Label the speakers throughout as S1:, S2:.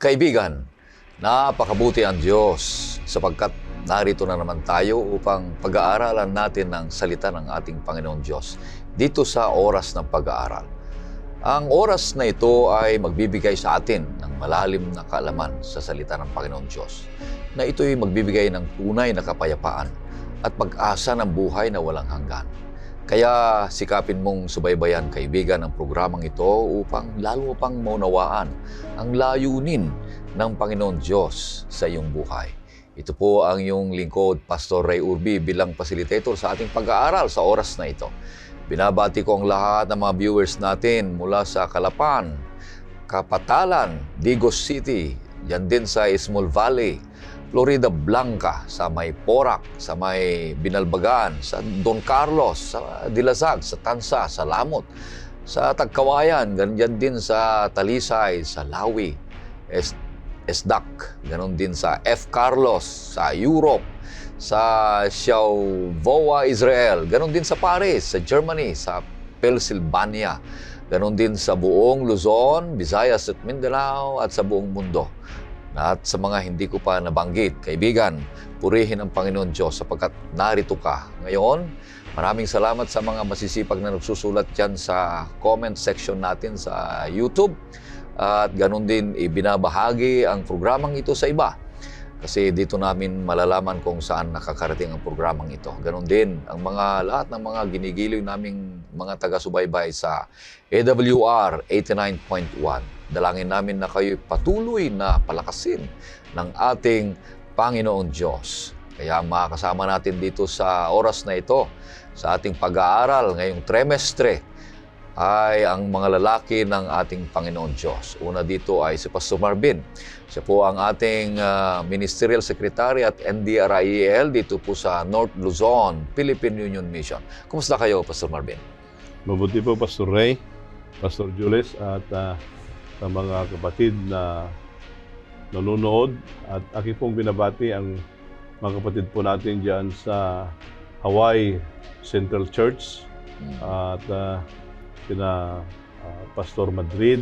S1: Kaibigan, napakabuti ang Diyos sapagkat narito na naman tayo upang pag-aaralan natin ng salita ng ating Panginoon Diyos dito sa oras ng pag-aaral. Ang oras na ito ay magbibigay sa atin ng malalim na kaalaman sa salita ng Panginoon Diyos, na ito'y magbibigay ng tunay na kapayapaan at pag-asa ng buhay na walang hanggan. Kaya sikapin mong subaybayan, kaibigan, ang programang ito upang lalo pang maunawaan ang layunin ng Panginoon Diyos sa iyong buhay. Ito po ang iyong lingkod, Pastor Ray Urbi, bilang facilitator sa ating pag-aaral sa oras na ito. Binabati ko ang lahat ng mga viewers natin mula sa Calapan, Kapatalan, Digos City, yan din sa Small Valley, Florida Blanca, sa may Porac, sa may Binalbagan, sa Don Carlos, sa Dilasag, sa Tansa, sa Lamot, sa Tagkawayan, ganyan din sa Talisay, sa Lawi, Esdac, ganon din sa F. Carlos, sa Europe, sa Xiaovoa, Israel, ganon din sa Paris, sa Germany, sa Pennsylvania, ganon din sa buong Luzon, Visayas at Mindanao at sa buong mundo. At sa mga hindi ko pa nabanggit, kaibigan, purihin ang Panginoon Diyos sapagkat narito ka. Ngayon, maraming salamat sa mga masisipag na nagsusulat dyan sa comment section natin sa YouTube. At ganun din, ibinabahagi ang programang ito sa iba. Kasi dito namin malalaman kung saan nakakarating ang programang ito. Ganun din, ang lahat ng mga ginigiliw naming mga taga-subaybay sa AWR 89.1. Dalangin namin na kayo'y patuloy na palakasin ng ating Panginoon Diyos. Kaya makakasama natin dito sa oras na ito, sa ating pag-aaral ngayong trimestre, ay ang mga lalaki ng ating Panginoon Diyos. Una dito ay si Pastor Marvin. Siya po ang ating Ministerial Secretary at NDRIEL dito po sa North Luzon, Philippine Union Mission. Kumusta kayo, Pastor Marvin?
S2: Mabuti po, Pastor Ray, Pastor Jules, at sa mga kapatid na nanonood. At aking pong binabati ang mga kapatid po natin dyan sa Hawaii Central Church. At sina Pastor Madrid,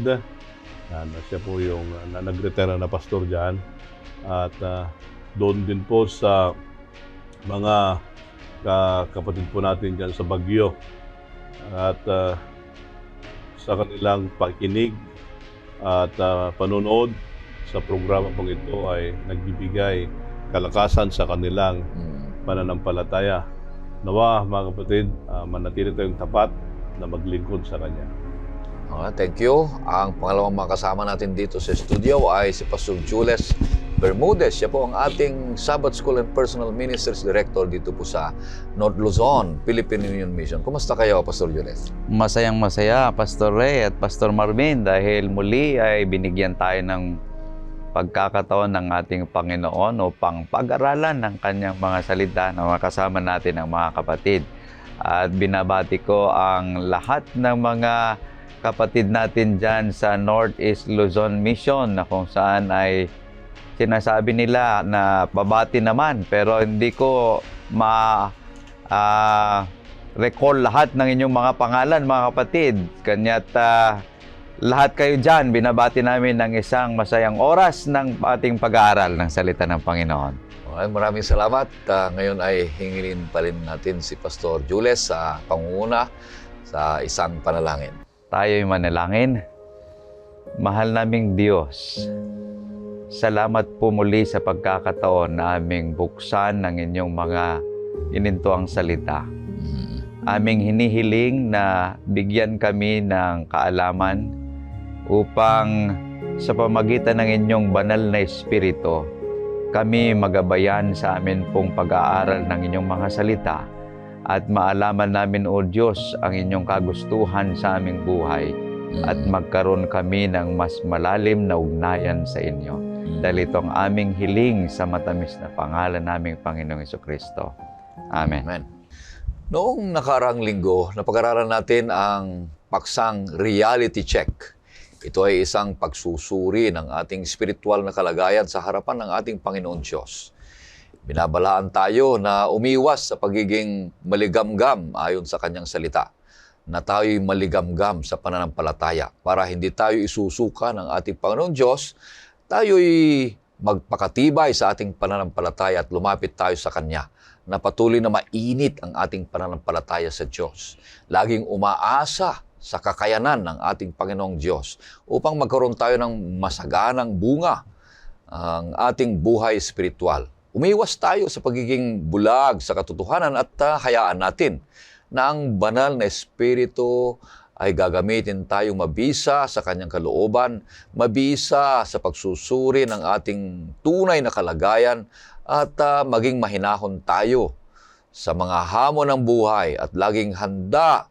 S2: siya po yung nag-retire na pastor dyan. At doon din po sa mga kapatid po natin dyan sa Baguio. At sa kanilang pakikinig at panonood sa programa pong ito ay nagbibigay kalakasan sa kanilang pananampalataya. Nawa, mga kapatid, manatili tayong tapat na maglingkod sa Kanya.
S1: Thank you. Ang pangalawang makasama natin dito sa studio ay si Pastor Jules Bermudez. Siya po ang ating Sabbath School and Personal Ministers Director dito po sa North Luzon, Philippine Union Mission. Kumusta kayo, Pastor Jules?
S3: Masayang-masaya, Pastor Ray at Pastor Marvin, dahil muli ay binigyan tayo ng pagkakataon ng ating Panginoon upang pag-aralan ng Kanyang mga salita na makasama natin ang mga kapatid. At binabati ko ang lahat ng mga kapatid natin dyan sa Northeast Luzon Mission, na kung saan ay sinasabi nila na babati naman, pero hindi ko recall lahat ng inyong mga pangalan, mga kapatid. Kanya't lahat kayo dyan, binabati namin ng isang masayang oras ng ating pag-aaral ng salita ng Panginoon.
S1: Maraming salamat. Ngayon ay hingilin pa rin natin si Pastor Jules sa pangunguna sa isang panalangin.
S3: Tayo'y manalangin. Mahal naming Diyos, salamat po muli sa pagkakataon na aming buksan ng inyong mga inintuang salita. Aming hinihiling na bigyan kami ng kaalaman upang sa pamagitan ng inyong banal na Espiritu, kami magabayan sa amin pong pag-aaral ng inyong mga salita at maalaman namin, O Diyos, ang inyong kagustuhan sa aming buhay at magkaroon kami ng mas malalim na ugnayan sa inyo. Dahil ito ang aming hiling sa matamis na pangalan naming Panginoong Jesucristo. Amen.
S1: Amen. Noong nakaraang linggo, napag-aralan natin ang paksang reality check. Ito ay isang pagsusuri ng ating spiritual na kalagayan sa harapan ng ating Panginoon Diyos. Binabalaan tayo na umiwas sa pagiging maligamgam ayon sa Kanyang salita, na tayo'y maligamgam sa pananampalataya para hindi tayo isusuka ng ating Panginoon Diyos tayo'y magpakatibay sa ating pananampalataya at lumapit tayo sa Kanya na patuloy na mainit ang ating pananampalataya sa Diyos. Laging umaasa sa kakayanan ng ating Panginoong Diyos upang magkaroon tayo ng masaganang bunga ang ating buhay espiritual. Umiwas tayo sa pagiging bulag sa katotohanan at hayaan natin na ang banal na Espiritu ay gagamitin tayong mabisa sa Kanyang kalooban, mabisa sa pagsusuri ng ating tunay na kalagayan at maging mahinahon tayo sa mga hamon ng buhay at laging handa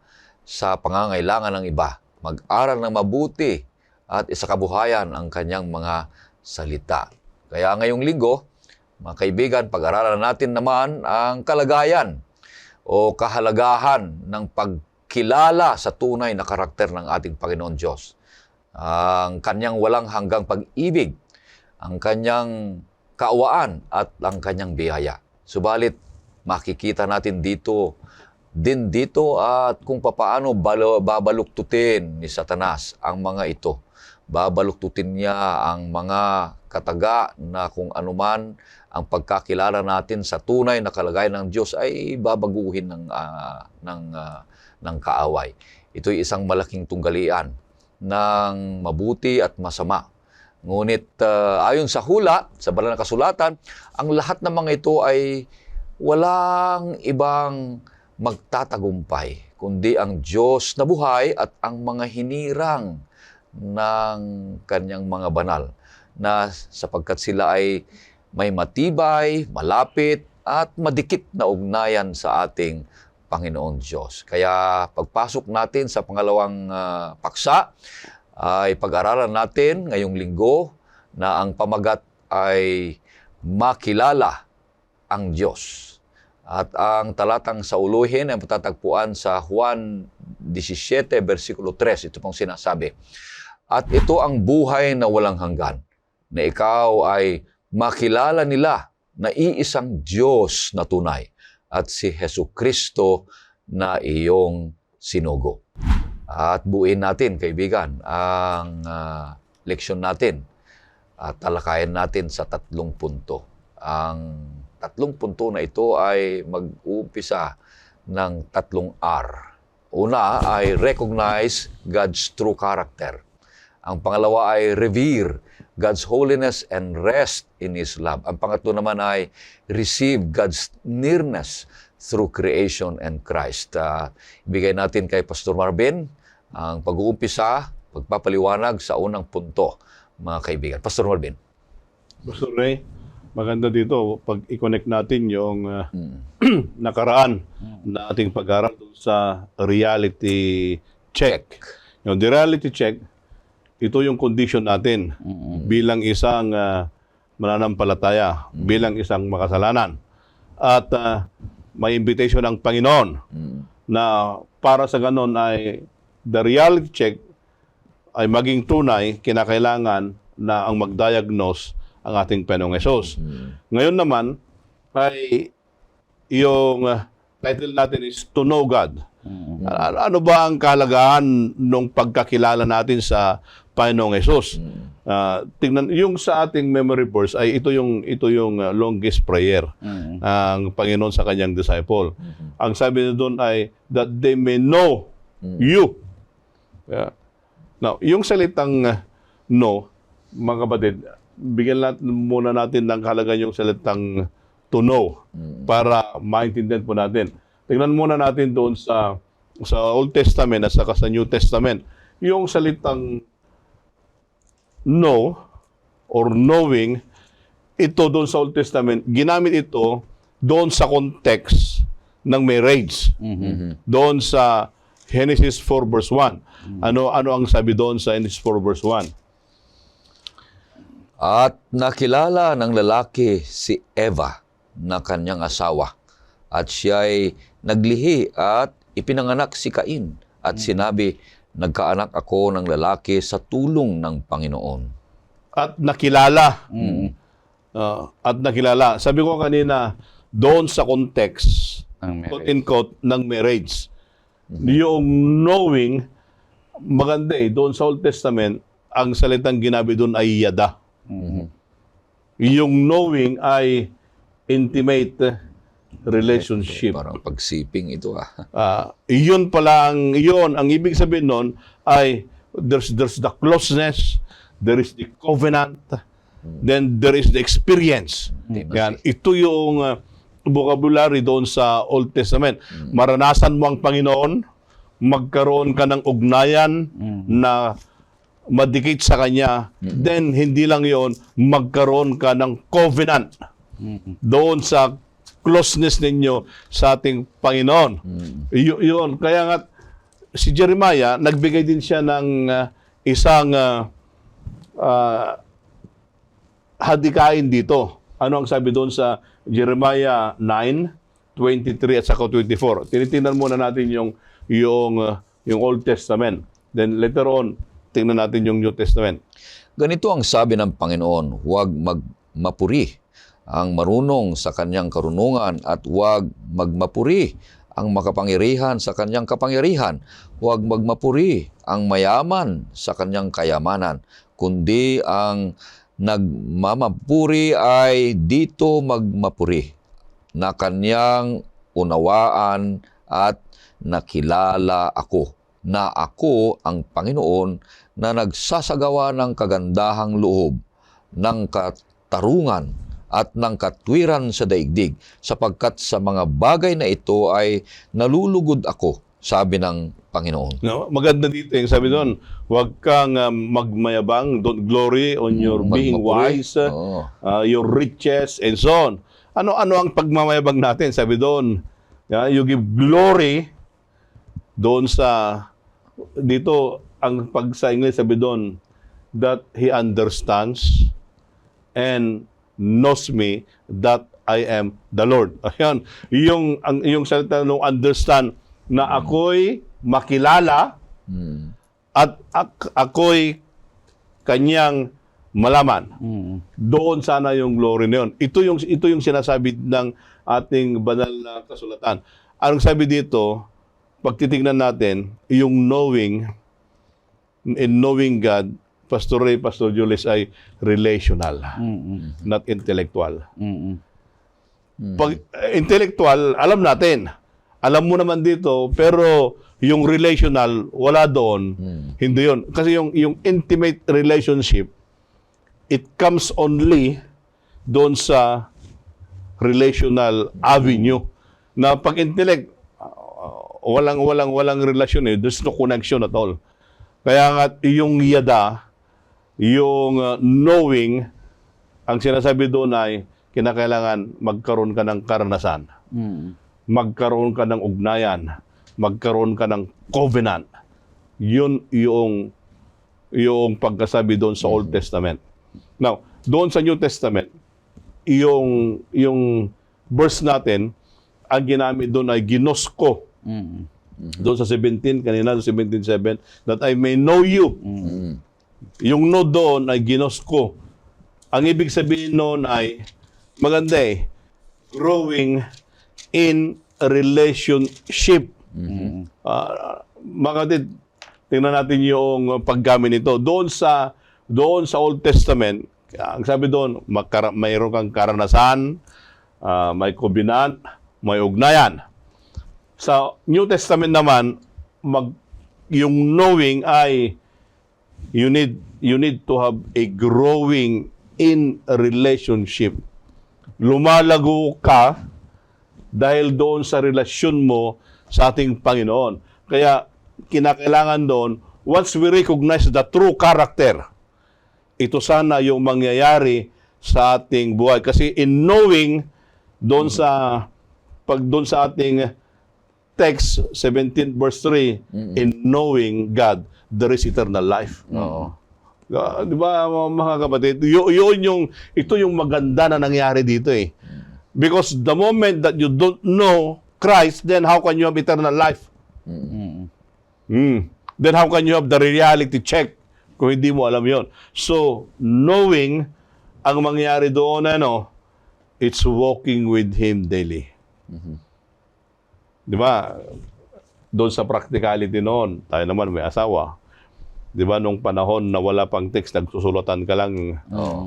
S1: sa pangangailangan ng iba. Mag-aral ng mabuti at isakabuhayan ang Kanyang mga salita. Kaya ngayong linggo, mga kaibigan, pag-aralan natin naman ang kalagayan o kahalagahan ng pagkilala sa tunay na karakter ng ating Panginoon Diyos. Ang Kanyang walang hanggang pag-ibig, ang Kanyang kaawaan at ang Kanyang biyaya. Subalit, makikita natin dito at kung papaano babaluktutin ni Satanas ang mga ito. Babaluktutin niya ang mga kataga na kung anuman ang pagkakilala natin sa tunay na kalagayan ng Diyos ay babaguhin ng kaaway. Ito'y isang malaking tunggalian ng mabuti at masama. Ngunit ayon sa hula, sa banal na kasulatan, ang lahat ng mga ito ay walang ibang magtatagumpay, kundi ang Diyos na buhay at ang mga hinirang ng Kanyang mga banal, na sapagkat sila ay may matibay, malapit, at madikit na ugnayan sa ating Panginoong Diyos. Kaya pagpasok natin sa pangalawang paksa, ay pag-aralan natin ngayong linggo na ang pamagat ay makilala ang Diyos. At ang talatang sauluhin ay matatagpuan sa Juan 17, versikulo 3. Ito pong sinasabi, "At ito ang buhay na walang hanggan, na ikaw ay makilala nila na iisang Diyos na tunay at si Jesucristo na iyong sinugo." At buuin natin, kaibigan, ang leksyon natin at talakayan natin sa 3 punto. Ang 3 punto na ito ay mag-uumpisa ng 3 R. Una ay recognize God's true character. Ang pangalawa ay revere God's holiness and rest in His love. Ang pangatlo naman ay receive God's nearness through creation and Christ. Ibigay natin kay Pastor Marvin ang pag-uumpisa, pagpapaliwanag sa unang punto, mga kaibigan. Pastor Marvin.
S2: Pastor Ray, maganda dito pag i-connect natin yung nakaraan na ating pag-aaral sa reality check. Yung the reality check, ito yung condition natin bilang isang mananampalataya, bilang isang makasalanan. At may invitation ng Panginoon na para sa ganon ay the reality check ay maging tunay, kinakailangan na ang mag-diagnose ang ating Panginoong Hesus. Ngayon naman, ay yung title natin is To Know God. Ano ba ang kahalagahan ng pagkakilala natin sa Panginoong Hesus? Tingnan, yung sa ating memory verse ay ito yung longest prayer ang Panginoon sa kanyang disciple. Ang sabi niya doon ay that they may know you. Now, yung salitang no, mga kapatid, bigyan muna natin ng kahalagan yung salitang to know para maintindihan po natin. Tingnan muna natin doon sa Old Testament at saka sa New Testament. Yung salitang know or knowing, ito doon sa Old Testament, ginamit ito doon sa context ng marriage. Doon sa Genesis 4 verse 1. Ano ang sabi doon sa Genesis 4 verse 1?
S1: At nakilala ng lalaki si Eva na kanyang asawa, at siya'y naglihi at ipinanganak si Cain, at sinabi, nagkaanak ako ng lalaki sa tulong ng Panginoon.
S2: At nakilala. At nakilala. Sabi ko kanina, doon sa context, quote-unquote, ng marriage. Yung knowing, maganda doon sa Old Testament, ang salitang ginabi doon ay yada. Yung knowing ay intimate relationship.
S1: Parang pagsiping ito
S2: Iyon pala ang ibig sabihin nun ay there's the closeness, there is the covenant, then there is the experience. Yan, ito yung vocabulary doon sa Old Testament. Maranasan mo ang Panginoon, magkaroon ka ng ugnayan na madikit sa Kanya, then hindi lang yon, magkaroon ka ng covenant doon sa closeness ninyo sa ating Panginoon. Yun. Kaya nga, si Jeremiah, nagbigay din siya ng isang hadikain dito. Ano ang sabi doon sa Jeremiah 9:23 at saka 24? Tinitingnan muna natin yung Old Testament. Then later on, tingnan natin yung New Testament.
S1: Ganito ang sabi ng Panginoon, huwag magmapuri ang marunong sa kanyang karunungan at huwag magmapuri ang makapangyarihan sa kanyang kapangyarihan. Huwag magmapuri ang mayaman sa kanyang kayamanan, kundi ang nagmamapuri ay dito magmapuri na kanyang unawaan at nakilala ako, na ako ang Panginoon na nagsasagawa ng kagandahang loob, ng katarungan at ng katwiran sa daigdig, sapagkat sa mga bagay na ito ay nalulugod ako, sabi ng Panginoon.
S2: No, maganda dito yung sabi doon, huwag kang magmayabang, don't glory on your being wise, your riches, and so on. Ano ang pagmamayabang natin? Sabi doon, you give glory doon sa, dito, ang pag sa English sabi doon, that He understands and knows me that I am the Lord. Ayan, yung salita ng understand na ako'y makilala at ako'y kanyang malaman. Doon sana yung glory na yun. Ito yung sinasabi ng ating banal na kasulatan. Anong sabi dito, pag titignan natin, yung knowing God, Pastor Ray, Pastor Julius, ay relational, not intellectual. Pag intellectual, alam natin. Alam mo naman dito, pero yung relational, wala doon. Hindi yun. Kasi yung intimate relationship, it comes only doon sa relational avenue. Na pag intellect, walang relasyon eh. There's no connection at all. Kaya nga, yung yada, yung knowing, ang sinasabi doon ay kinakailangan magkaroon ka ng karanasan. Magkaroon ka ng ugnayan. Magkaroon ka ng covenant. Yun yung pagkasabi doon sa Old Testament. Now, doon sa New Testament, yung verse natin, ang ginamit doon ay ginosko. Doon sa 17, kanina sa 17:7, that I may know you. Yung know doon ay ginosko. Ang ibig sabihin noon ay, maganda growing in a relationship. Mga kapatid, tingnan natin yung paggamit nito. Doon sa Old Testament, ang sabi doon, mayroon kang karanasan, may covenant, may ugnayan. Sa New Testament naman, yung knowing ay you need to have a growing in a relationship. Lumalago ka dahil doon sa relasyon mo sa ating Panginoon. Kaya kinakailangan doon, once we recognize the true character, ito sana yung mangyayari sa ating buhay. Kasi in knowing, doon sa ating text, 17 verse 3, in knowing God, there is eternal life. Di ba, mga kapatid? Ito yung maganda na nangyari dito Because the moment that you don't know Christ, then how can you have eternal life? Then how can you have the reality check kung hindi mo alam yon? So, knowing, ang mangyari doon, it's walking with Him daily. Di ba? Doon sa practicality noon, tayo naman may asawa. Di ba, nung panahon na wala pang text, nagsusulatan ka lang,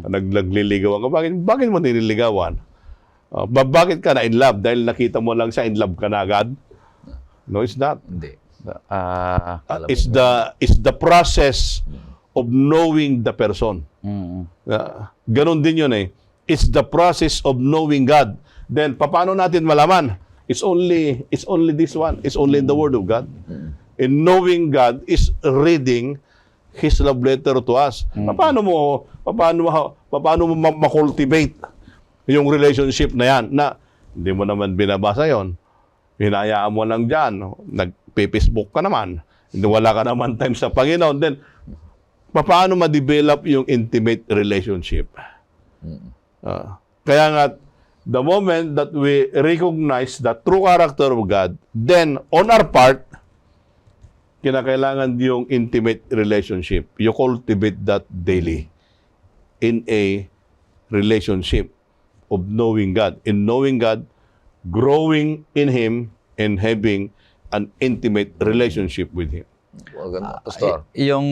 S2: nagliligawan ka. Bakit mo nililigawan? Bakit ka na in love? Dahil nakita mo lang siya, in love ka na agad? No, it's not.
S1: Hindi.
S2: It's the process of knowing the person. Ganon din yun eh. It's the process of knowing God. Then, paano natin malaman? It's only this one. It's only in the Word of God. And knowing God is reading His love letter to us. Paano mo ma-cultivate yung relationship na yan? Na hindi mo naman binabasa yon, hinayaan mo lang dyan, nag-Facebook ka naman, hindi wala ka naman time sa Panginoon, then paano ma-develop yung intimate relationship? Kaya nga, the moment that we recognize the true character of God, then on our part, kinakailangan yung intimate relationship. You cultivate that daily in a relationship of knowing God. In knowing God, growing in Him, and having an intimate relationship with Him.
S1: Maganda, Pastor.
S3: Yung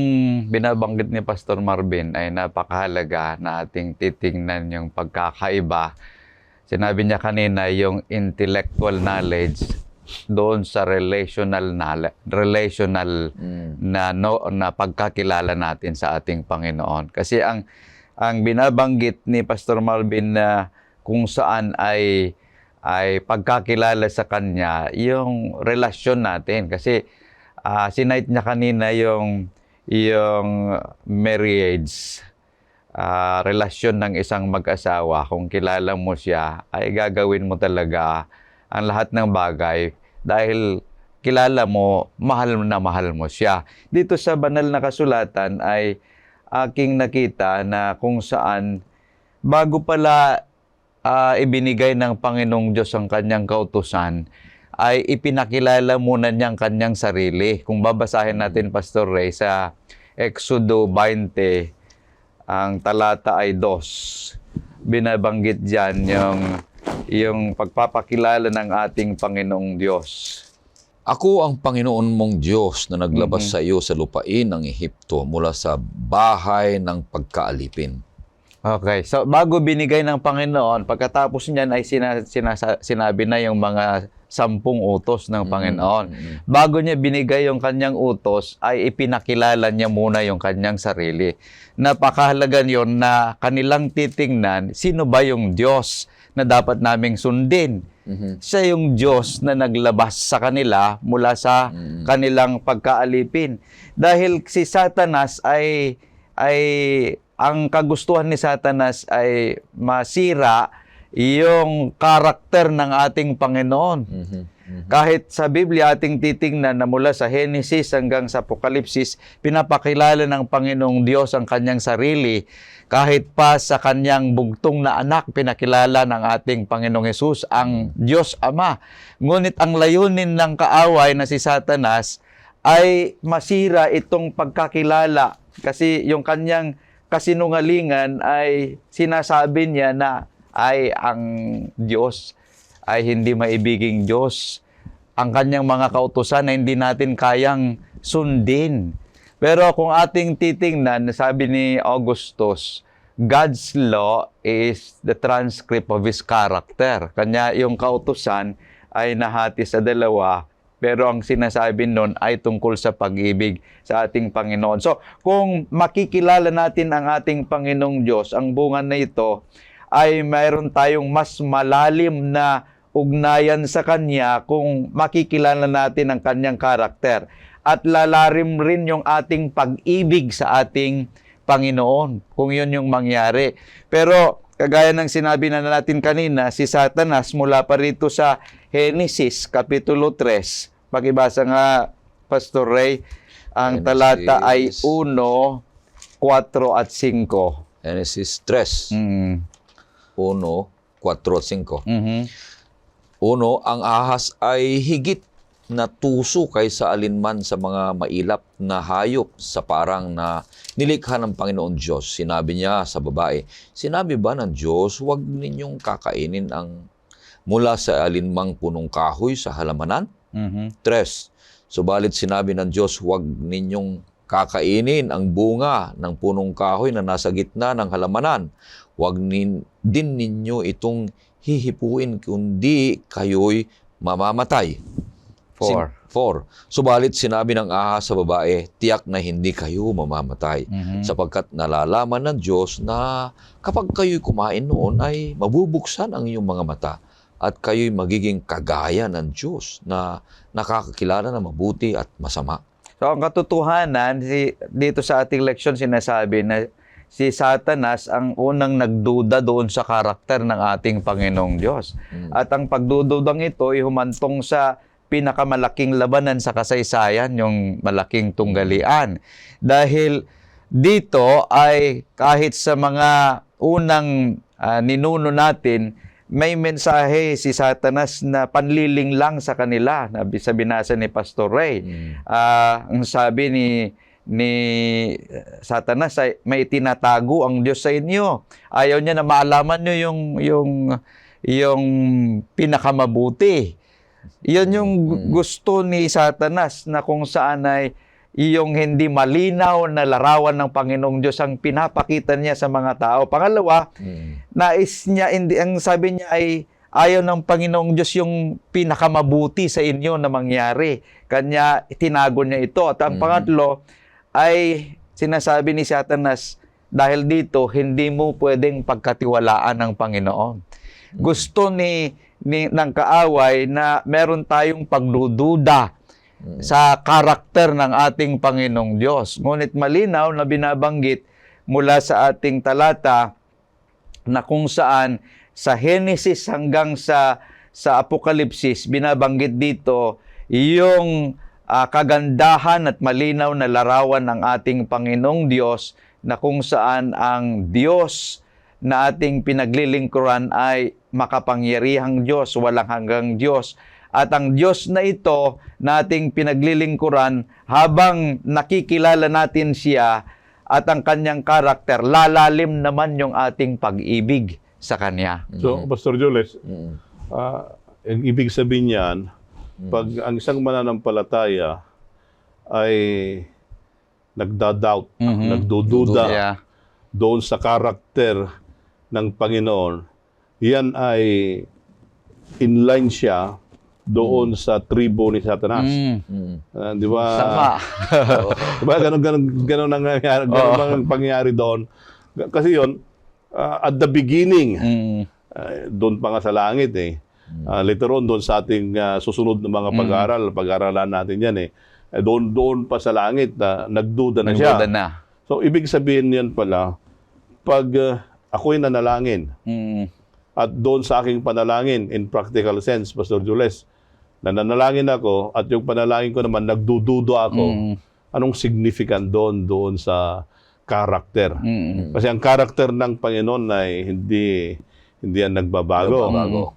S3: binabanggit ni Pastor Marvin ay napakahalaga na ating titingnan yung pagkakaiba. Sinabi niya kanina yung intellectual knowledge doon sa relational na pagkakilala natin sa ating Panginoon. Kasi ang binabanggit ni Pastor Marvin na kung saan ay pagkakilala sa Kanya, yung relasyon natin. Kasi sinight niya kanina yung marriage, relasyon ng isang mag-asawa. Kung kilala mo siya, ay gagawin mo talaga ang lahat ng bagay dahil kilala mo, mahal mo siya. Dito sa banal na kasulatan ay aking nakita na kung saan bago pala ibinigay ng Panginoong Diyos ang kanyang kautusan, ay ipinakilala muna niyang kanyang sarili. Kung babasahin natin, Pastor Ray, sa Exodo 20, ang talata ay 2, binabanggit dyan yung pagpapakilala ng ating Panginoong Diyos.
S1: Ako ang Panginoon mong Diyos na naglabas sa iyo sa lupain ng Ehipto mula sa bahay ng pagkaalipin.
S3: Okay, so bago binigay ng Panginoon, pagkatapos niyan ay sinabi na yung mga 10 utos ng Panginoon. Bago niya binigay yung kanyang utos, ay ipinakilala niya muna yung kanyang sarili. Napakahalaga yon na kanilang titingnan, sino ba yung Diyos na dapat naming sundin? Siya yung Diyos na naglabas sa kanila mula sa kanilang pagkaalipin. Dahil si Satanas ay ang kagustuhan ni Satanas ay masira yung karakter ng ating Panginoon. Kahit sa Biblia ating titingnan na mula sa Genesis hanggang sa Apokalipsis, pinapakilala ng Panginoong Diyos ang kanyang sarili. Kahit pa sa kanyang bugtong na anak, pinakilala ng ating Panginoong Hesus ang Diyos Ama. Ngunit ang layunin ng kaaway na si Satanas ay masira itong pagkakilala. Kasi yung kanyang kasinungalingan ay sinasabi niya na ay ang Diyos ay hindi maibiging Diyos. Ang kanyang mga kautusan na hindi natin kayang sundin. Pero kung ating titingnan, sabi ni Augustus, God's law is the transcript of His character. Kanya yung kautusan ay nahati sa dalawa, pero ang sinasabi nun ay tungkol sa pag-ibig sa ating Panginoon. So, kung makikilala natin ang ating Panginoong Diyos, ang bunga na ito ay mayroon tayong mas malalim na ugnayan sa Kanya kung makikilala natin ang Kanyang karakter. At lalarim rin yung ating pag-ibig sa ating Panginoon, kung yun yung mangyari. Pero, kagaya ng sinabi na natin kanina, si Satanas mula pa rito sa Genesis, Kapitulo 3, pakibasa nga, Pastor Ray, ang talata ay 1, 4 at 5.
S1: Genesis 3, 1, 4 at 5. Uno, ang ahas ay higit na tuso kaysa alinman sa mga mailap na hayop sa parang na nilikha ng Panginoon Diyos. Sinabi niya sa babae, sinabi ba ng Diyos, huwag ninyong kakainin ang mula sa alinmang punong kahoy sa halamanan? 3, subalit sinabi ng Diyos, huwag ninyong kakainin ang bunga ng punong kahoy na nasa gitna ng halamanan. Huwag din ninyo itong hihipuin, kundi kayo'y mamamatay.
S3: 4.
S1: 4. Subalit sinabi ng ahas sa babae, tiyak na hindi kayo mamamatay, sapagkat nalalaman ng Diyos na kapag kayo'y kumain noon ay mabubuksan ang inyong mga mata at kayo'y magiging kagaya ng Diyos na nakakakilala ng mabuti at masama.
S3: So ang katotohanan, dito sa ating leksyon sinasabi na si Satanas ang unang nagduda doon sa karakter ng ating Panginoong Diyos. At ang pagdududang ito ay humantong sa pinakamalaking labanan sa kasaysayan, yung malaking tunggalian. Dahil dito ay kahit sa mga unang ninuno natin, may mensahe si Satanas na panliling lang sa kanila. Sa binasa ni Pastor Ray. Ang sabi ni Satanas ay may tinatago ang Diyos sa inyo. Ayaw niya na maalaman niyo yung pinakamabuti. Iyon yung gusto ni Satanas, na kung saan ay yung hindi malinaw na larawan ng Panginoong Diyos ang pinapakita niya sa mga tao. Pangalawa, nais niya, ang sabi niya ay ayaw ng Panginoong Diyos yung pinakamabuti sa inyo na mangyari. Kanya tinago niya ito. At ang pangatlo ay sinasabi ni Satanas, dahil dito hindi mo pwedeng pagkatiwalaan ng Panginoon. Gusto ng kaaway na meron tayong pagdududa sa karakter ng ating Panginoong Diyos. Ngunit malinaw na binabanggit mula sa ating talata na kung saan sa Genesis hanggang sa Apokalipsis, binabanggit dito yung kagandahan at malinaw na larawan ng ating Panginoong Diyos, na kung saan ang Diyos na ating pinaglilingkuran ay makapangyarihang Diyos, walang hanggang Diyos. At ang Diyos na ito na ating pinaglilingkuran, habang nakikilala natin siya at ang kanyang karakter, lalalim naman yung ating pag-ibig sa Kanya.
S2: So, Pastor Jules, ang ibig sabihin niyan, pag ang isang mananampalataya ay nagda-doubt, nagdududa
S3: Yeah.
S2: doon sa karakter ng Panginoon, yan ay inline siya doon sa tribo ni Satanas. Di ba?
S3: Sama.
S2: Di ba? Ganon ang pangyayari doon. Kasi yon at the beginning, doon pa nga sa langit eh. Later on, doon sa ating susunod na mga pag-aaralan natin yan eh. Doon pa sa langit, nagduda na siya.
S3: Nagduda na.
S2: So, ibig sabihin yan pala, pag ako'y nanalangin, at doon sa aking panalangin, in practical sense, Pastor Jules, nanalangin ako, at yung panalangin ko naman, nagdududo ako, anong significant doon sa karakter? Kasi ang karakter ng Panginoon ay hindi yan nagbabago.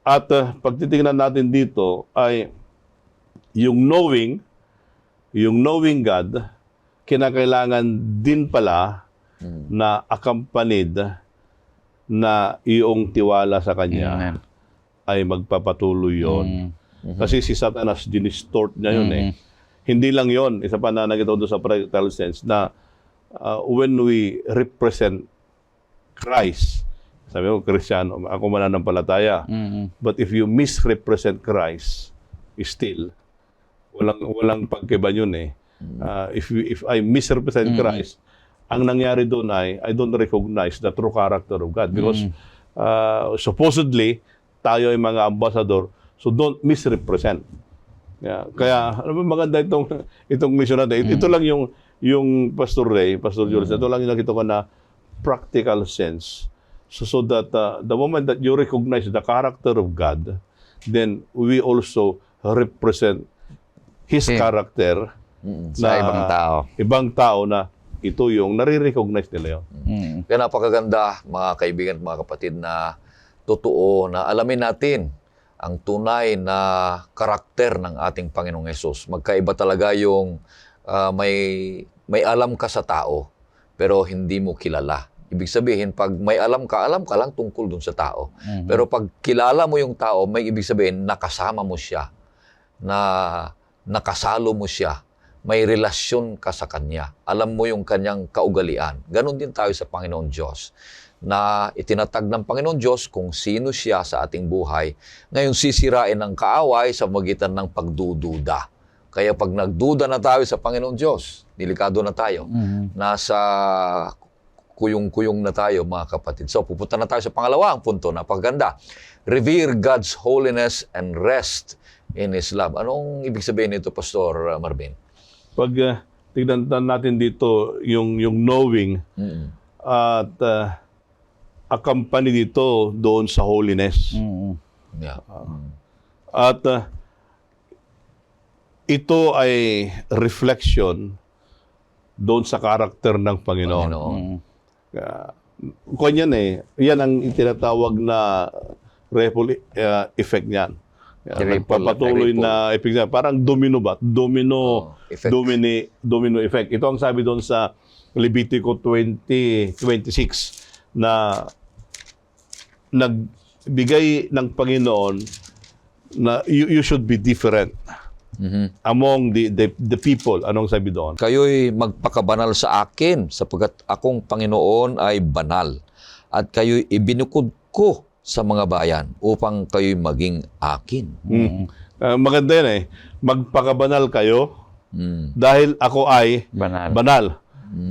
S2: At pag titingnan natin dito ay yung knowing God, kinakailangan din pala na accompanied na iyong tiwala sa Kanya ay magpapatuloy yon. Kasi si Satanas, dinistort niya yun eh. Hindi lang yon, isa pa na nakita doon sa practical sense na when we represent Christ, sabi ko, Kristiyano, ako mananampalataya. But if you misrepresent Christ, still, walang pagkiba yun eh. If I misrepresent Christ, ang nangyari doon ay I don't recognize the true character of God because supposedly tayo ay mga ambassador, so don't misrepresent. Yeah. Kaya maganda itong mission natin. Ito lang yung Pastor Ray, Pastor Jules, ito lang yung nakita ko na practical sense. So that the moment that you recognize the character of God, then we also represent His character
S3: sa
S2: ibang tao na ito yung nare-recognize nila yun.
S1: Kaya napakaganda, mga kaibigan at mga kapatid, na totoo na alamin natin ang tunay na karakter ng ating Panginoong Hesus. Magkaiba talaga yung may alam ka sa tao, pero hindi mo kilala. Ibig sabihin, pag may alam ka lang tungkol dun sa tao. Pero pag kilala mo yung tao, may ibig sabihin, nakasama mo siya, na nakasalo mo siya, may relasyon ka sa Kanya. Alam mo yung Kanyang kaugalian. Ganon din tayo sa Panginoon Diyos, na itinatag ng Panginoon Diyos kung sino siya sa ating buhay. Ngayon, sisirain ng kaaway sa magitan ng pagdududa. Kaya pag nagduda na tayo sa Panginoon Diyos, delikado na tayo. Nasa kuyong-kuyong na tayo, mga kapatid. So, pupunta na tayo sa pangalawang punto, napakaganda. Revere God's holiness and rest in His love. Anong ibig sabihin nito, Pastor Marvin?
S2: Pag tignan natin dito yung knowing at accompany dito doon sa holiness.
S1: Yeah.
S2: At ito ay reflection doon sa karakter ng Panginoon. Kung yan ang itinatawag na ripple effect niyan. Nagpapatuloy na effect niyan. Parang domino ba? Domino effect. Ito ang sabi doon sa Levitico 20:26 na nagbigay ng Panginoon na you should be different among the people. Anong sabi doon?
S1: Kayo'y magpakabanal sa akin sapagkat akong Panginoon ay banal at kayo'y ibinukod ko sa mga bayan upang kayo'y maging akin.
S2: Maganda yan magpakabanal kayo dahil ako ay banal.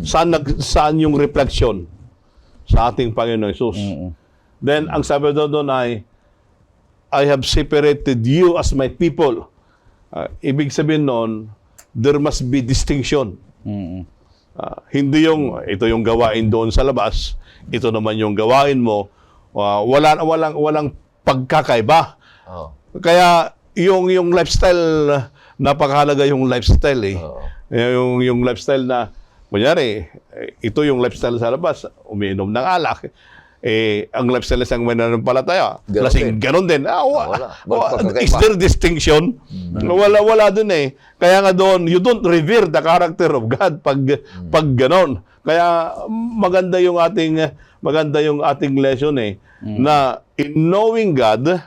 S2: Saan yung reflection sa ating Panginoon Jesus? Then, ang sabi doon ay, I have separated you as my people. Ibig sabihin noon, there must be distinction. Hindi ito yung gawain doon sa labas, ito naman yung gawain mo. Walang pagkakaiba. Kaya yung lifestyle, napakahalaga yung lifestyle Yung lifestyle na, kunyari, ito yung lifestyle sa labas, umiinom ng alak. Ang lifestyle ng mananampalataya, lasing ganon din. Is there distinction? Wala dun Kaya nga doon, you don't revere the character of God pag ganon. Kaya maganda yung ating lesson na in knowing God,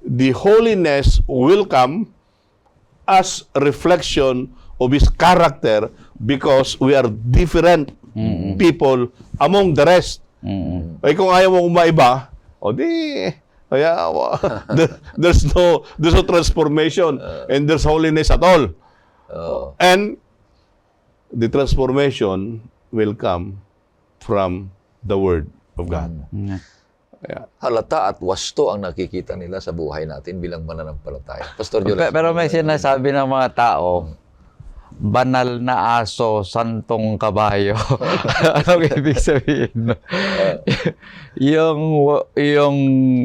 S2: the holiness will come as reflection of His character because we are different people among the rest. Kung ayaw mo maiba, kaya there's no transformation and there's holiness at all. And the transformation will come from the Word of God.
S1: Halata at wasto ang nakikita nila sa buhay natin bilang mananampalataya. Pastor Jules.
S3: Pero may sinasabi ng mga tao, banal na aso, santong kabayo. Anong ibig sabihin? yung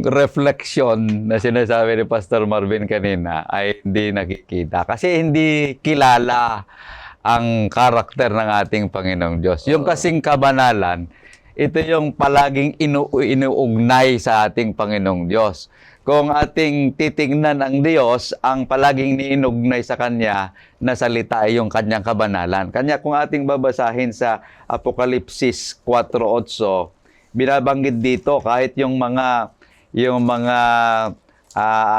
S3: reflection na sinasabi ni Pastor Marvin kanina ay hindi nakikita. Kasi hindi kilala ang karakter ng ating Panginoong Diyos. Yung kasing kabanalan, ito yung palaging inuugnay sa ating Panginoong Diyos. Kung ating titingnan ang Diyos, ang palaging niinugnay sa Kanya na salita ay yung Kanyang kabanalan. Kanya kung ating babasahin sa Apokalipsis 4:8, binabanggit dito kahit yung mga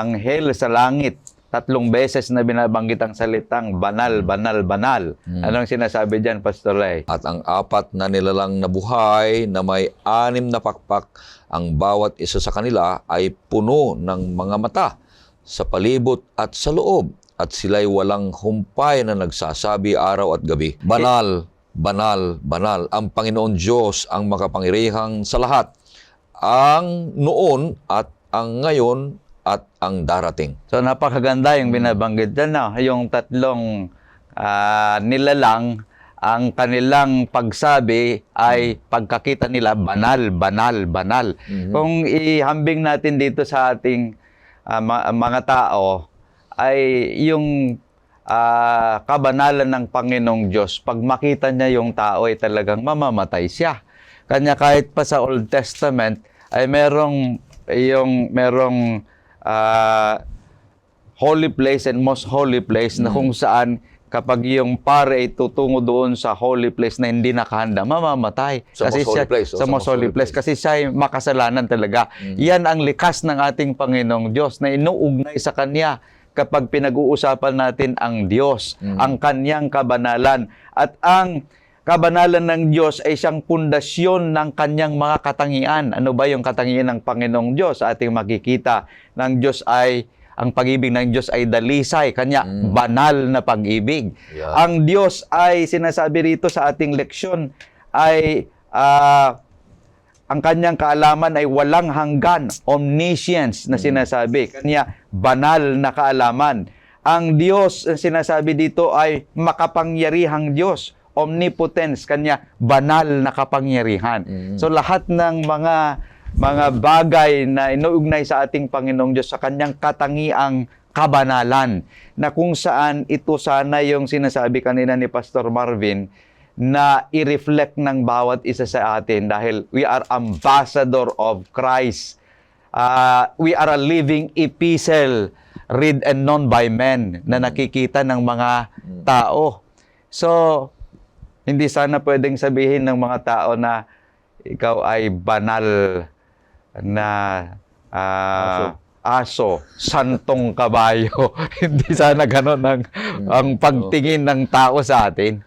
S3: anghel sa langit, 3 beses na binabanggit ang salitang banal, banal, banal. Anong sinasabi diyan, Pastor Ray?
S1: At ang 4 na nilalang na buhay na may 6 na pakpak, ang bawat isa sa kanila ay puno ng mga mata sa palibot at sa loob. At sila'y walang humpay na nagsasabi araw at gabi, banal, banal, banal, ang Panginoon Diyos ang makapangyarihang sa lahat, ang noon at ang ngayon at ang darating.
S3: So napakaganda yung binabanggit dyan, yung 3 nilalang, ang kanilang pagsabi ay pagkakita nila banal, banal, banal. Kung ihambing natin dito sa ating mga tao, ay yung kabanalan ng Panginoong Diyos, pag makita niya yung tao ay talagang mamamatay siya. Kanya kahit pa sa Old Testament ay merong holy place and most holy place na kung saan kapag yung pare ay tutungo doon sa holy place na hindi nakahanda, mamamatay.
S1: Sa most holy place.
S3: Sa most holy place. Kasi siya ay makasalanan talaga. Yan ang likas ng ating Panginoong Diyos na inuugnay sa Kanya kapag pinag-uusapan natin ang Diyos, ang kanyang kabanalan. At ang kabanalan ng Diyos ay siyang pundasyon ng kanyang mga katangian. Ano ba yung katangian ng Panginoong Diyos? Sa ating makikita, ang pag-ibig ng Diyos ay dalisay, kanya banal na pag-ibig.
S1: Yeah.
S3: Ang Diyos ay sinasabi rito sa ating leksyon ay ang kanyang kaalaman ay walang hanggan, omniscience na sinasabi. Kanya banal na kaalaman. Ang Diyos, sinasabi dito ay makapangyarihang Diyos, omnipotence, kanya banal na kapangyarihan. So lahat ng mga bagay na inuugnay sa ating Panginoong Diyos sa kanyang katangiang kabanalan, na kung saan ito sana yung sinasabi kanina ni Pastor Marvin, na i-reflect ng bawat isa sa atin dahil we are ambassador of Christ. We are a living epistle, read and known by men, na nakikita ng mga tao. So, hindi sana pwedeng sabihin ng mga tao na ikaw ay banal na aso, santong kabayo. Hindi sana ganon ang pagtingin ng tao sa atin,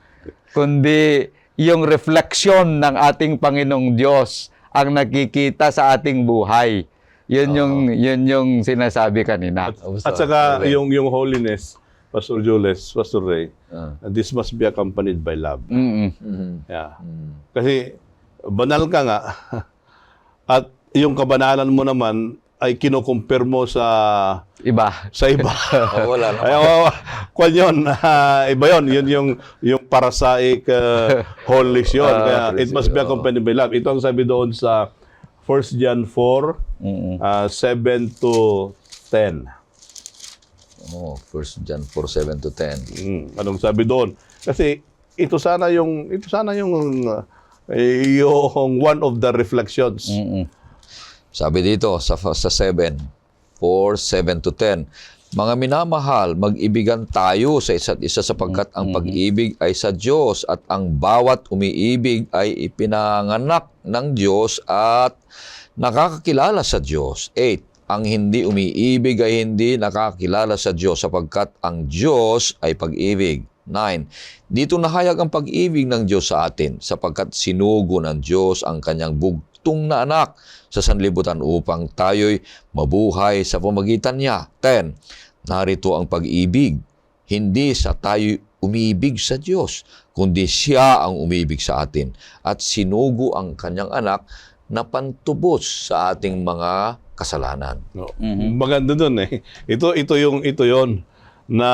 S3: kundi yung refleksyon ng ating Panginoong Diyos ang nakikita sa ating buhay. Yun yung sinasabi kanina.
S2: At saka yung holiness, Pastor Jules, Pastor Ray, this must be accompanied by love. Yeah. Kasi banal ka nga, at yung kabanalan mo naman ay kino-compare mo sa
S3: iba.
S1: Wala naman.
S2: Ay, kwan yun. Iba yun. Yun yung parasaic holies yun. Kaya it must be accompanied by love. Ito ang sabi doon sa 1 John 4, 7 to 10.
S1: 1 John 4, 7 to 10.
S2: Anong sabi doon? Kasi ito sana yung one of the reflections.
S1: Sabi dito sa 7, 4, 7 to 10. Mga minamahal, mag-ibigan tayo sa isa't isa sapagkat ang pag-ibig ay sa Diyos at ang bawat umiibig ay ipinanganak ng Diyos at nakakakilala sa Diyos. 8. Ang hindi umiibig ay hindi nakakakilala sa Diyos sapagkat ang Diyos ay pag-ibig. 9. Dito nahayag ang pag-ibig ng Diyos sa atin sapagkat sinugo ng Diyos ang kanyang bugtong na anak sa sanlibutan upang tayo'y mabuhay sa pamagitan niya. 10. Narito ang pag-ibig, hindi sa tayo'y umibig sa Diyos, kundi siya ang umibig sa atin at sinugo ang kanyang anak na pantubos sa ating mga kasalanan.
S2: No. Maganda doon eh. Ito yon na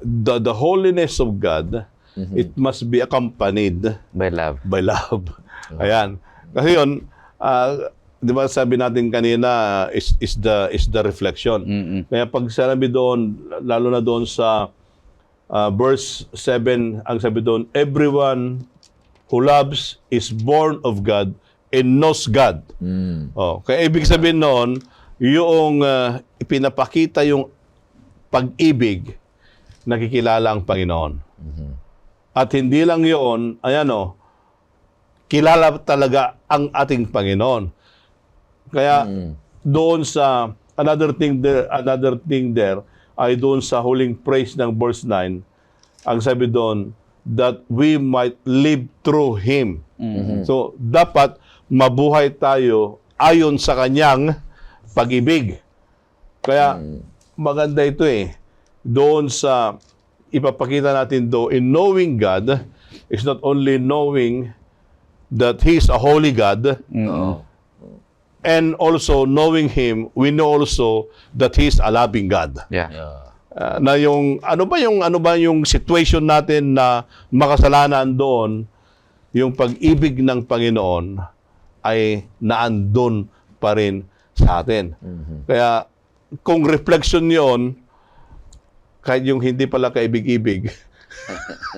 S2: the holiness of God, it must be accompanied
S3: By love.
S2: by love. Ayan. Kasi yun, di ba sabi natin kanina, is the reflection. Kaya pag sinabi doon, lalo na doon sa verse 7, ang sabi doon, everyone who loves is born of God and knows God. Kaya ibig sabihin noon, yung ipinapakita yung pag-ibig, nakikilala ang Panginoon. At hindi lang yun, kilala talaga ang ating Panginoon. Kaya doon sa another thing there ay doon sa huling praise ng verse 9, ang sabi doon, that we might live through Him. So, dapat mabuhay tayo ayon sa kanyang pag-ibig. Kaya maganda ito eh. Doon sa ipapakita natin in knowing God, is not only knowing that He is a holy God, and also knowing Him, we know also that He is a loving God.
S3: Yeah.
S2: Na yung ano ba yung situation natin na makasalanan doon, yung pag-ibig ng Panginoon ay naandun pa rin sa atin. Kaya kung reflection 'yon, kahit yung hindi pala kaibig-ibig,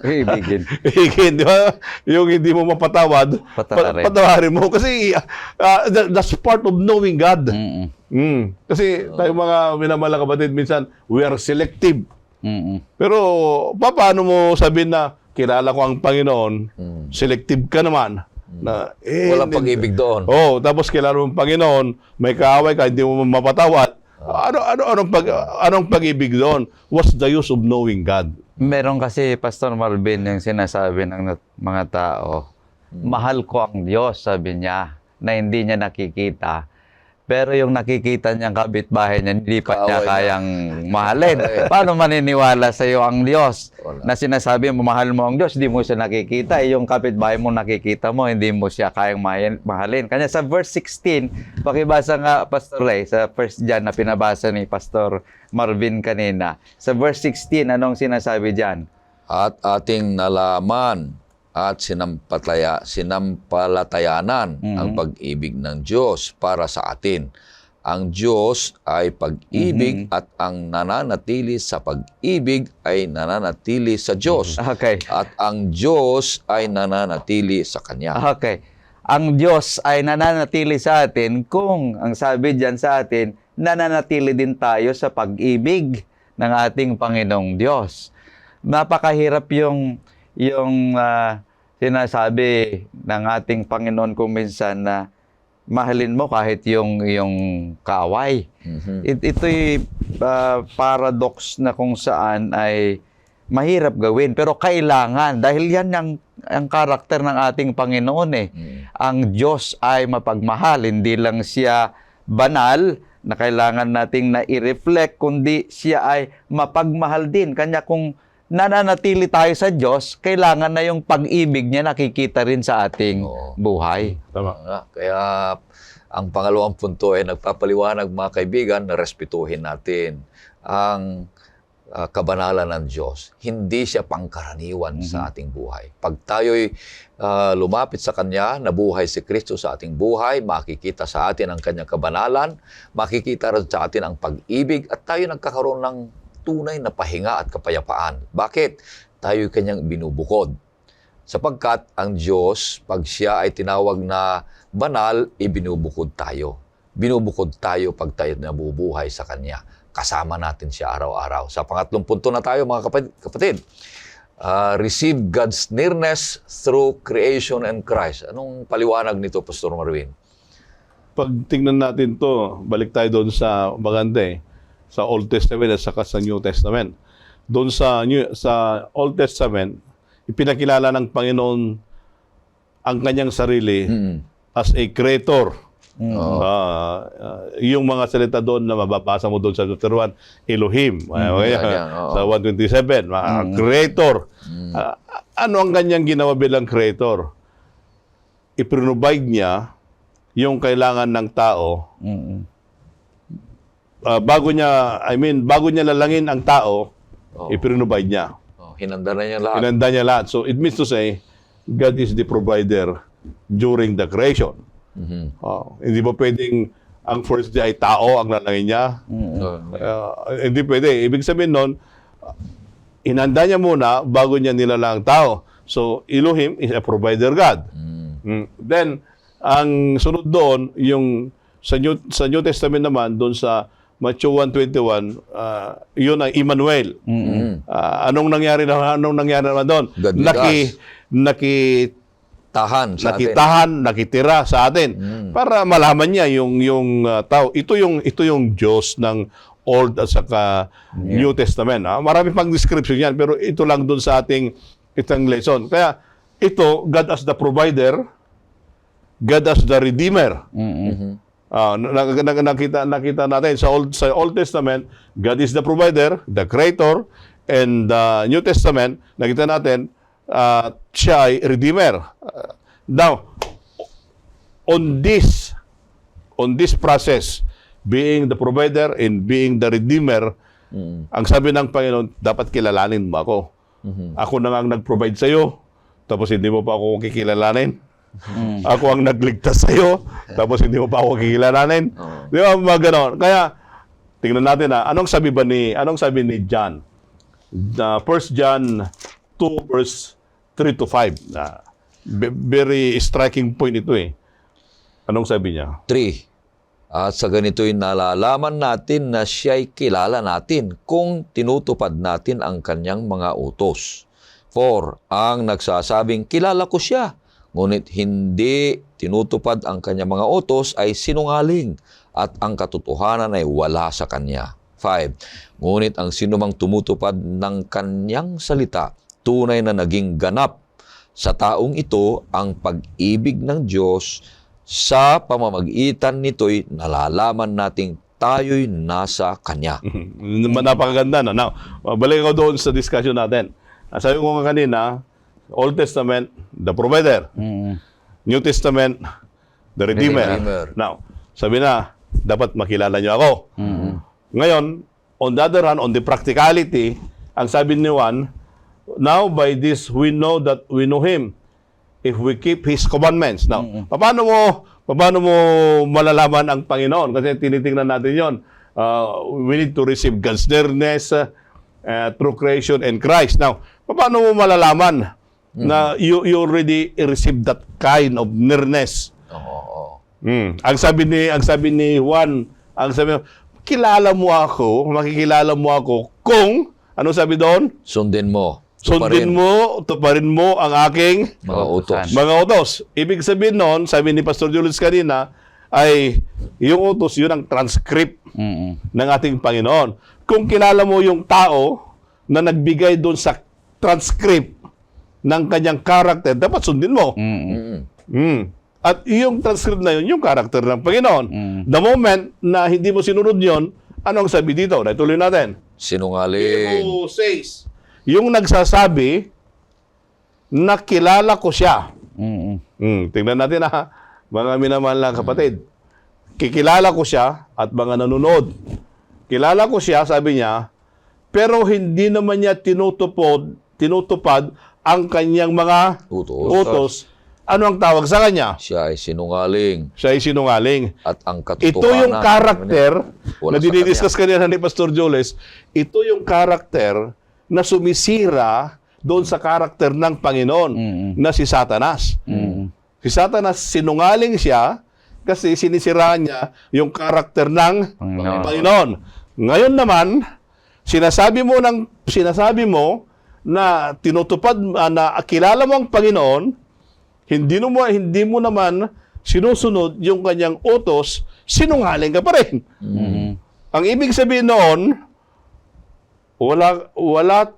S3: Ibigin.
S2: di ba? Yung hindi mo mapatawad, patawarin mo. Kasi that's part of knowing God. Kasi tayo mga minamahal na kapatid, minsan, we are selective. Pero, paano mo sabihin na, kilala ko ang Panginoon, selective ka naman. Na,
S1: Walang pag-ibig doon.
S2: Tapos kilala mo ang Panginoon, may kaaway ka, hindi mo mapatawad. Anong pag-ibig doon? What's the use of knowing God?
S3: Meron kasi, Pastor Marvin, yung sinasabi ng mga tao, mahal ko ang Diyos, sabi niya, na hindi niya nakikita. Pero yung nakikita niyang kapitbahay niya, hindi pa niya
S1: Kaaway
S3: kayang mahalin. Paano maniniwala sa iyo ang Diyos?
S1: Wala.
S3: Na sinasabi mo, mahal mo ang Diyos, hindi mo siya nakikita. Yung kapitbahay mo nakikita mo, hindi mo siya kayang mahalin. Kanya sa verse 16, pakibasa nga, Pastor Ray, sa 1 John na pinabasa ni Pastor Marvin kanina. Sa verse 16, anong sinasabi dyan?
S1: At ating nalaman at sinampalatayanan ang pag-ibig ng Diyos para sa atin. Ang Diyos ay pag-ibig at ang nananatili sa pag-ibig ay nananatili sa Diyos.
S3: Okay.
S1: At ang Diyos ay nananatili sa Kanya.
S3: Okay. Ang Diyos ay nananatili sa atin kung, ang sabi diyan sa atin, nananatili din tayo sa pag-ibig ng ating Panginoong Diyos. Napakahirap yung sinasabi ng ating Panginoon kung minsan na mahalin mo kahit yung kaaway. Ito'y paradox na kung saan ay mahirap gawin pero kailangan dahil yan ang karakter ng ating Panginoon eh. Ang Diyos ay mapagmahal, hindi lang siya banal na kailangan nating na-i-reflect kundi siya ay mapagmahal din. Kanya kung nananatili tayo sa Diyos, kailangan na yung pag-ibig niya nakikita rin sa ating buhay.
S2: Tama.
S1: Kaya ang pangalawang punto ay nagpapaliwanag mga kaibigan na respetuhin natin ang kabanalan ng Diyos. Hindi siya pangkaraniwan sa ating buhay. Pag tayo'y lumapit sa Kanya, nabuhay si Kristo sa ating buhay, makikita sa atin ang Kanyang kabanalan, makikita rin sa atin ang pag-ibig at tayo nagkakaroon ng tunay na pahinga at kapayapaan. Bakit? Tayo'y Kanyang binubukod. Sapagkat ang Diyos, pag siya ay tinawag na banal, ibinubukod tayo. Binubukod tayo pag tayo nabubuhay sa Kanya. Kasama natin siya araw-araw. Sa pangatlong punto na tayo, mga kapatid. Receive God's nearness through creation and Christ. Anong paliwanag nito, Pastor Marvin?
S2: Pag tingnan natin to, balik tayo doon sa maganda sa Old Testament at saka sa New Testament. Doon sa Old Testament, ipinakilala ng Panginoon ang kanyang sarili as a creator. Yung mga salita doon na mababasa mo doon sa Deuteronomy, Elohim. Sa 127, creator. Ano ang kanyang ginawa bilang creator? I-provide niya yung kailangan ng tao. Bago niya lalangin ang tao, i-provide niya.
S1: Hinanda na niya lahat.
S2: Hinanda niya lahat. So it means to say, God is the provider during the creation. Hindi ba pwedeng ang first day ay tao ang lalangin niya? Hindi pwede. Ibig sabihin nun, hinanda niya muna bago niya nilalang ang tao. So Elohim is a provider God. Then, ang sunod doon, yung sa New Testament naman, doon sa Matthew 1:21, yun ang Emmanuel. Anong nangyari naman doon? Nakitahan, sa atin. Para malaman niya yung tao. Ito yung Diyos ng Old at saka New Testament. Marami pang description yan, pero ito lang doon sa ating itang lesson. Kaya ito, God as the provider, God as the redeemer. Nakita natin sa Old Testament, God is the provider, the creator, and the New Testament, nakita natin, siya ay redeemer. Now, on this process, being the provider and being the redeemer, ang sabi ng Panginoon, dapat kilalanin mo ako. Ako na nga nag-provide sa'yo, tapos hindi mo pa ako kikilalanin. Ako ang nagligtas sa iyo, tapos hindi mo pa ako kikilalanin. Di ba, mga ganon. Kaya, tingnan natin anong sabi ni John? 1 John 2 verse 3 to 5. Very striking point ito Anong sabi niya?
S1: 3. At sa ganito'y nalalaman natin na siya'y kilala natin kung tinutupad natin ang kanyang mga utos. 4. Ang nagsasabing, kilala ko siya, ngunit hindi tinutupad ang kanyang mga utos ay sinungaling at ang katotohanan ay wala sa Kanya. 5. Ngunit ang sinumang tumutupad ng Kanyang salita, tunay na naging ganap sa taong ito ang pag-ibig ng Diyos. Sa pamamagitan nito'y nalalaman nating tayo'y nasa Kanya.
S2: Napakaganda na. Now, balik ako doon sa discussion natin. Sabi ko nga kanina, Old Testament, the provider. New Testament, the Redeemer.
S1: Redeemer.
S2: Now, sabi na, dapat makilala niyo ako. Ngayon, on the other hand, on the practicality, ang sabi ni Juan, now by this we know that we know Him if we keep His commandments. Now, paano mo malalaman ang Panginoon? Kasi tinitingnan natin yon. We need to receive God's nearness through creation and Christ. Now, paano mo malalaman na you already received that kind of nearness? Ang sabi ni Juan, kilala mo ako, makikilala mo ako kung, ano sabi doon?
S1: Sundin mo.
S2: Tuparin mo ang aking
S1: Mga utos.
S2: mga utos. Ibig sabihin noon, sabi ni Pastor Julius kanina, ay yung utos, yun ang transcript ng ating Panginoon. Kung kilala mo yung tao na nagbigay doon sa transcript ng kanyang character, dapat sundin mo. At yung transcript na yun, yung character ng Panginoon. The moment na hindi mo sinunod yun, ano ang sabi dito? Naituloy natin.
S1: Sinungaling.
S2: Who says, yung nagsasabi na kilala ko siya. Tingnan natin mga minamahal na kapatid. Kikilala ko siya at mga nanonood. Kilala ko siya, sabi niya, pero hindi naman niya tinutupad ang kanyang mga utos. Ano ang tawag sa kanya?
S1: Siya ay sinungaling.
S2: Siya ay sinungaling.
S1: At ang katotohanan.
S2: Ito yung karakter
S1: Wala
S2: na
S1: sa
S2: dinidiscuss kanina ni Pastor Joles. Ito yung karakter na sumisira doon sa karakter ng Panginoon na si Satanas. Si Satanas, sinungaling siya kasi sinisiraan niya yung karakter ng Panginoon. Ngayon naman, sinasabi mo na tinutupad, na kilala mo ang Panginoon, hindi mo naman sinusunod yung kanyang utos, sinungaling ka pa rin. Ang ibig sabihin noon, wala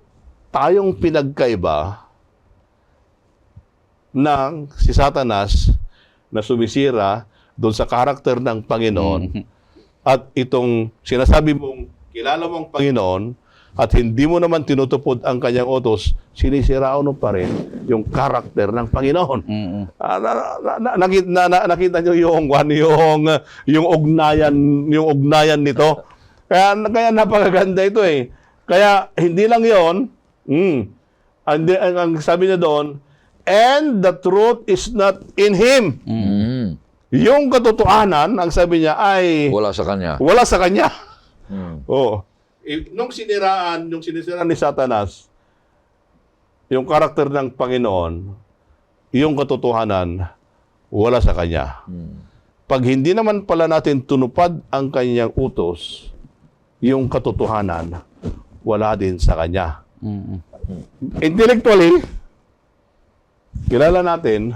S2: tayong pinagkaiba ng si Satanas na sumisira doon sa karakter ng Panginoon at itong sinasabi mong kilala mong Panginoon at hindi mo naman tinutupod ang kanyang utos, sinisiraan mo pa rin yung karakter ng Panginoon. Nakita niyo yung ugnayan nito. Kaya napakaganda ito eh. Kaya hindi lang 'yon. Ang sabi niya doon, and the truth is not in Him. Yung katotohanan, ang sabi niya ay
S1: Wala sa Kanya.
S2: wala sa Kanya. Oo. Nung sinisiraan ni Satanas, yung karakter ng Panginoon, yung katotohanan, wala sa Kanya. Pag hindi naman pala natin tunupad ang Kanyang utos, yung katotohanan, wala din sa Kanya. Intellectually, kilala natin,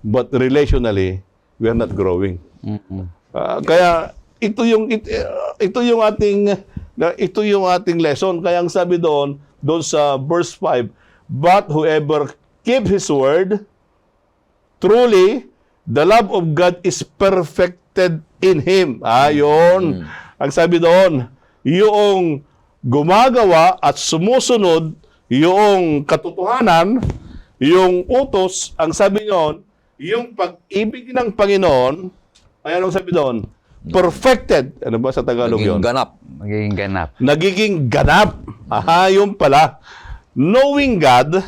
S2: but relationally, we are not growing. Kaya ito yung ating lesson. Kaya ang sabi doon sa verse 5, but whoever keep His word, truly, the love of God is perfected in Him. Yun. Ang sabi doon, yung gumagawa at sumusunod yung katotohanan, yung utos, ang sabi noon, yung pag-ibig ng Panginoon, ay anong sabi doon? Perfected. Ano ba sa Tagalog yun?
S3: Magiging ganap.
S2: Nagiging ganap. Yun pala. Knowing God,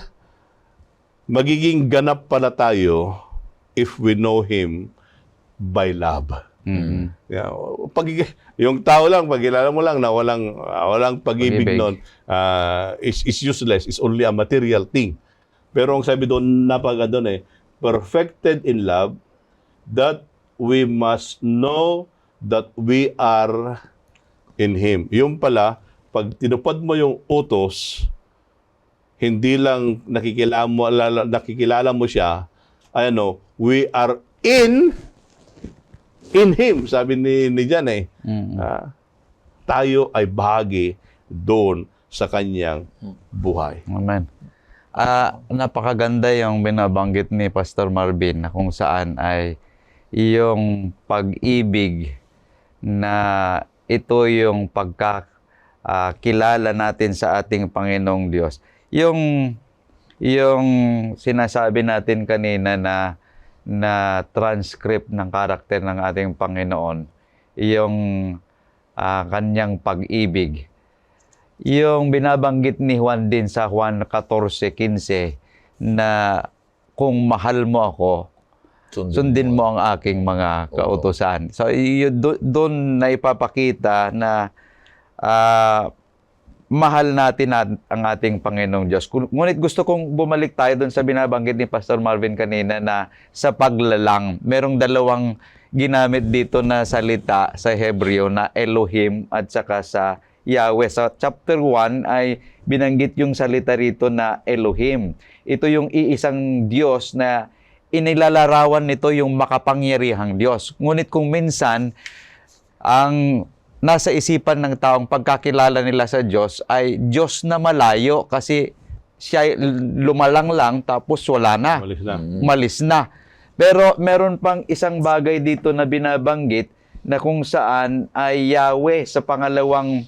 S2: magiging ganap pala tayo if we know Him by love. Yeah, yung tao lang, pagkilala mo lang na walang pag-ibig noon, is useless. It's only a material thing. Pero ang sabi doon, napaganda doon perfected in love, that we must know that we are in Him. Yung pala, pag tinupad mo yung utos, hindi lang nakikilala mo siya, we are in in Him, sabi ni Jan
S3: Mm.
S2: tayo ay bahagi doon sa kanyang buhay.
S3: Amen. Napakaganda yung binabanggit ni Pastor Marvin na kung saan ay yung pag-ibig na ito yung pagkakilala natin sa ating Panginoong Diyos. Yung sinasabi natin kanina na transcript ng karakter ng ating Panginoon, yung kanyang pag-ibig. Yung binabanggit ni Juan din sa Juan 14:15 na kung mahal mo ako, sundin mo ang aking mga kautusan. So, doon na ipapakita na mahal natin ang ating Panginoong Diyos. Ngunit gusto kong bumalik tayo doon sa binabanggit ni Pastor Marvin kanina na sa paglalang. Merong dalawang ginamit dito na salita sa Hebreo na Elohim at saka sa Yahweh. Sa chapter 1 ay binanggit yung salita rito na Elohim. Ito yung iisang Diyos na inilalarawan nito yung makapangyarihang Diyos. Ngunit kung minsan, ang nasa isipan ng taong pagkakilala nila sa Diyos ay Diyos na malayo kasi siya lumalang lang tapos wala na. Malis na. Pero meron pang isang bagay dito na binabanggit na kung saan ay Yahweh sa pangalawang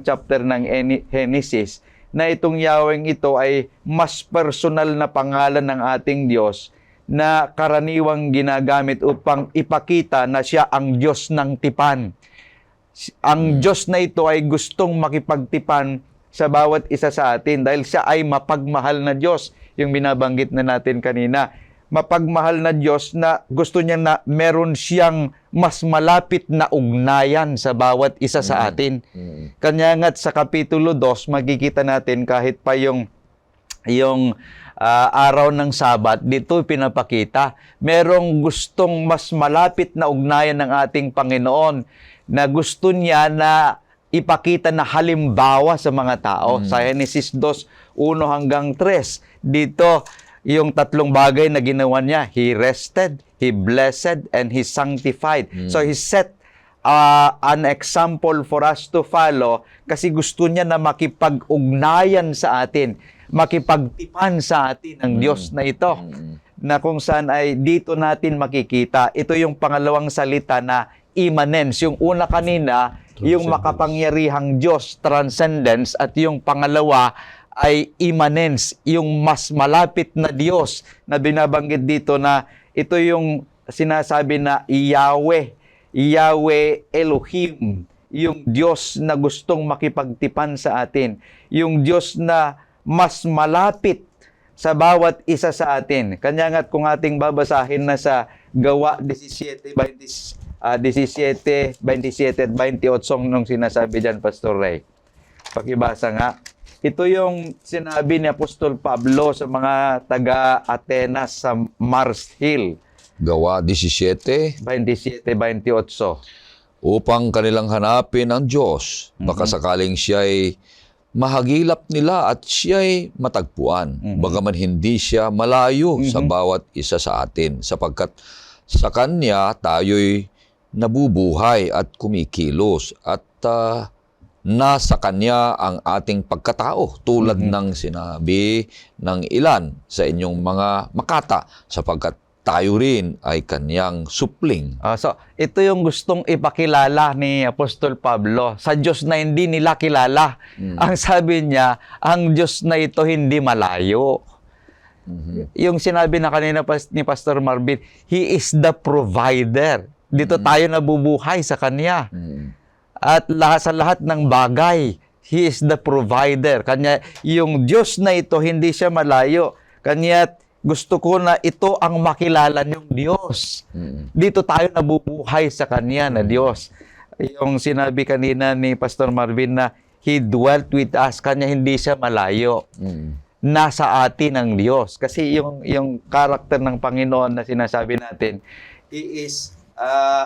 S3: chapter ng Genesis, na itong Yahweh ito ay mas personal na pangalan ng ating Diyos na karaniwang ginagamit upang ipakita na siya ang Diyos ng tipan. Ang Diyos na ito ay gustong makipagtipan sa bawat isa sa atin dahil siya ay mapagmahal na Diyos. Yung binabanggit na natin kanina, mapagmahal na Diyos na gusto niya na meron siyang mas malapit na ugnayan sa bawat isa sa atin. Kanya nga't sa Kapitulo 2, makikita natin kahit pa yung araw ng Sabat, dito pinapakita, merong gustong mas malapit na ugnayan ng ating Panginoon na gusto niya na ipakita na halimbawa sa mga tao. Sa Genesis 2:1-3, dito, yung tatlong bagay na ginawa niya, He rested, He blessed, and He sanctified. So He set an example for us to follow kasi gusto niya na makipag-ugnayan sa atin, makipagtipan sa atin ang Diyos na ito. Na kung saan ay dito natin makikita, ito yung pangalawang salita na immanence. Yung una kanina, yung makapangyarihang Diyos, transcendence, at yung pangalawa ay immanence, yung mas malapit na Diyos na binabanggit dito na ito yung sinasabi na Yahweh Elohim, yung Diyos na gustong makipagtipan sa atin, yung Diyos na mas malapit sa bawat isa sa atin. Kanya nga't kung ating babasahin na sa Gawa 17:27 at 28 nung sinasabi dyan, Pastor Ray. Pakibasa nga. Ito yung sinabi ni Apostol Pablo sa mga taga-Atenas sa Mars Hill.
S1: Gawa 17.
S3: 27-28.
S1: Upang kanilang hanapin ang Diyos, baka sakaling siya'y mahagilap nila at siya'y matagpuan. Bagaman hindi siya malayo sa bawat isa sa atin, sapagkat sa Kanya tayo'y nabubuhay at kumikilos at nasa Kanya ang ating pagkatao, tulad ng sinabi ng ilan sa inyong mga makata, sapagkat tayo rin ay Kanyang supling.
S3: So, ito yung gustong ipakilala ni Apostol Pablo sa Diyos na hindi nila kilala. Ang sabi niya, ang Diyos na ito hindi malayo. Yung sinabi na kanina ni Pastor Marvin, He is the provider. Dito tayo nabubuhay sa Kanya. At sa lahat ng bagay, He is the provider. Kanya, yung Diyos na ito, hindi siya malayo. Kanya, gusto ko na ito ang makilala niyong Diyos. Dito tayo nabubuhay sa Kanya na Diyos. Yung sinabi kanina ni Pastor Marvin na He dwelt with us. Kanya, hindi siya malayo. Nasa atin ang Diyos. Kasi yung karakter ng Panginoon na sinasabi natin, He is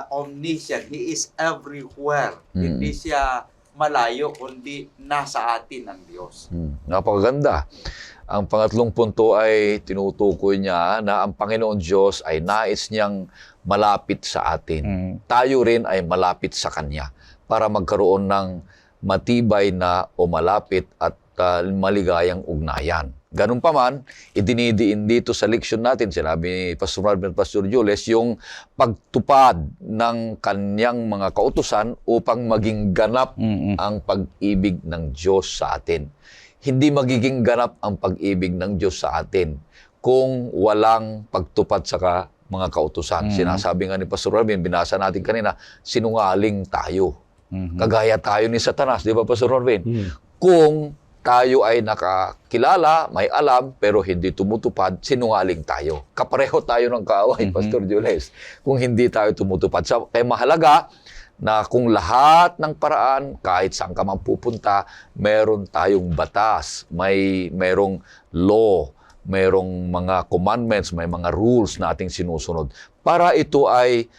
S3: omniscient. He is everywhere. Hindi siya malayo, kundi nasa atin ang Diyos.
S1: Napakaganda. Ang pangatlong punto ay tinutukoy niya na ang Panginoon Diyos ay nais niyang malapit sa atin. Tayo rin ay malapit sa Kanya para magkaroon ng matibay na o malapit at maligayang ugnayan. Ganun pa man, idinidiin dito sa leksyon natin, sinabi ni Pastor Marvin at Pastor Jules, yung pagtupad ng kanyang mga kautusan upang maging ganap ang pag-ibig ng Diyos sa atin. Hindi magiging ganap ang pag-ibig ng Diyos sa atin kung walang pagtupad sa mga kautusan. Sinasabi nga ni Pastor Marvin, binasa natin kanina, sinungaling tayo. Kagaya tayo ni Satanas, di ba Pastor Marvin? Kung tayo ay nakakilala, may alam, pero hindi tumutupad, sinungaling tayo. Kapareho tayo ng kaaway, Pastor Jules, kung hindi tayo tumutupad. Kaya mahalaga na kung lahat ng paraan, kahit saan ka man pupunta, meron tayong batas, merong law, merong mga commandments, may mga rules na ating sinusunod. Para ito ay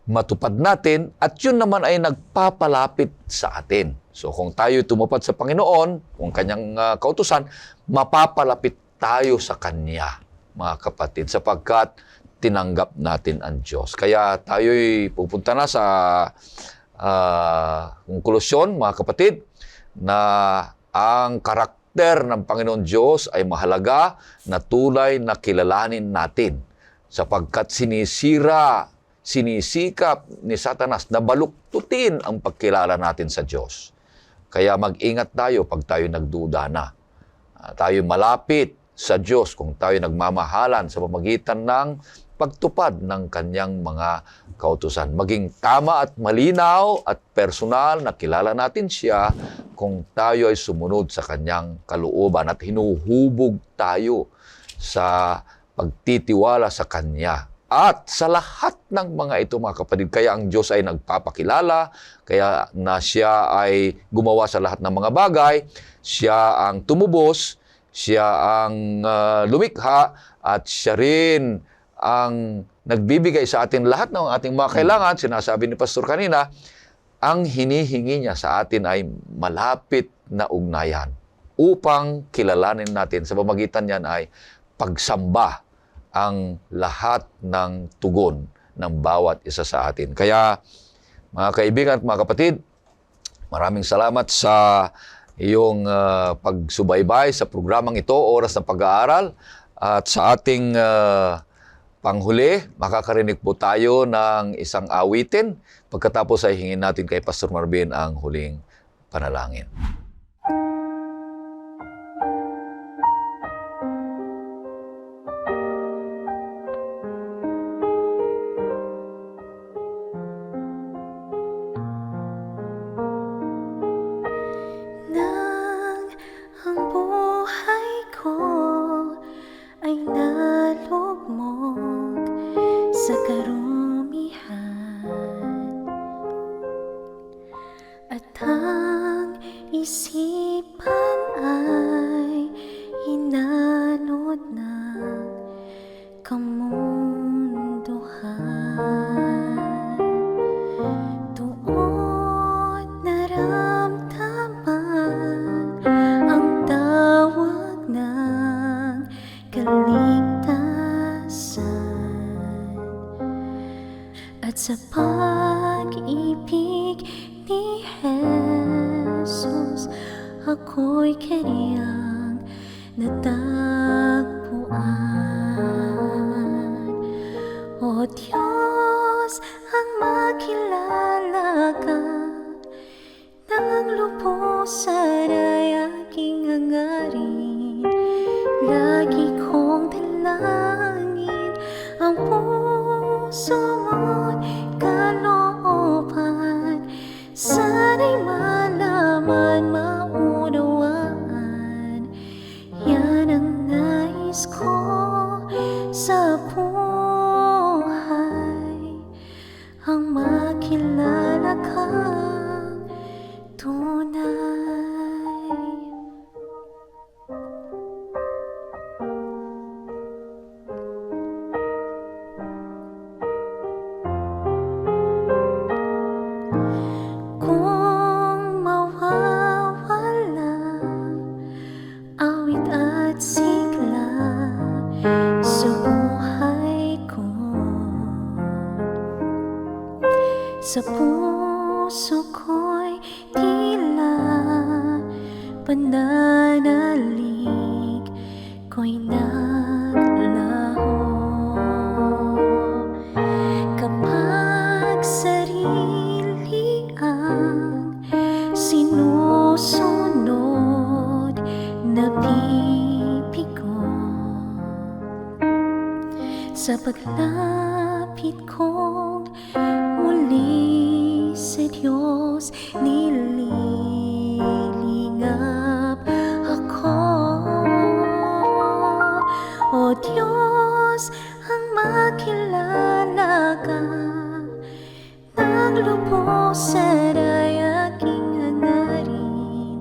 S1: matupad natin at yun naman ay nagpapalapit sa atin. So kung tayo tumupad sa Panginoon, kung Kanyang kautusan, mapapalapit tayo sa Kanya, mga kapatid, sapagkat tinanggap natin ang Diyos. Kaya tayo'y pupunta na sa konklusyon, mga kapatid, na ang karakter ng Panginoon Diyos ay mahalaga na tulay na kilalanin natin, sapagkat sinisikap ni Satanas na baluktutin ang pagkilala natin sa Diyos. Kaya mag-ingat tayo pag tayo nagduda na. Tayo malapit sa Diyos kung tayo nagmamahalan sa pamamagitan ng pagtupad ng Kanyang mga kautusan. Maging tama at malinaw at personal na kilala natin Siya kung tayo ay sumunod sa Kanyang kalooban at hinuhubog tayo sa pagtitiwala sa Kanya. At sa lahat ng mga ito, mga kapatid, kaya ang Diyos ay nagpapakilala, kaya na Siya ay gumawa sa lahat ng mga bagay, Siya ang tumubos, Siya ang lumikha, at Siya rin ang nagbibigay sa atin lahat ng ating mga kailangan. Sinasabi ni Pastor kanina, ang hinihingi niya sa atin ay malapit na ugnayan upang kilalanin natin. Sa pamamagitan niyan ay pagsamba ang lahat ng tugon ng bawat isa sa atin. Kaya, mga kaibigan at mga kapatid, maraming salamat sa iyong pagsubaybay sa programang ito, Oras ng Pag-aaral. At sa ating panghuli, makakarinig po tayo ng isang awitin. Pagkatapos ay hingin natin kay Pastor Marvin ang huling panalangin.
S4: Sa pag-ibig ni Jesus, ako'y kaniyang natagpuan. O Diyos, ang makilala ka ng lubusan ay aking hangarin. Lagi kong dalangin ang puso mo't kalooban. Sana'y malaman, maunawaan. Yan ang nais ko sa buhay, ang makilala ka puso ko'y tila pananalig ko'y naglaho. Kapag sarili ang sinusunod, nabibigo sa paglapit kong muli sa Diyos, nililingap ako. O Diyos, ang makilala ka ng lubusan ay aking hangarin.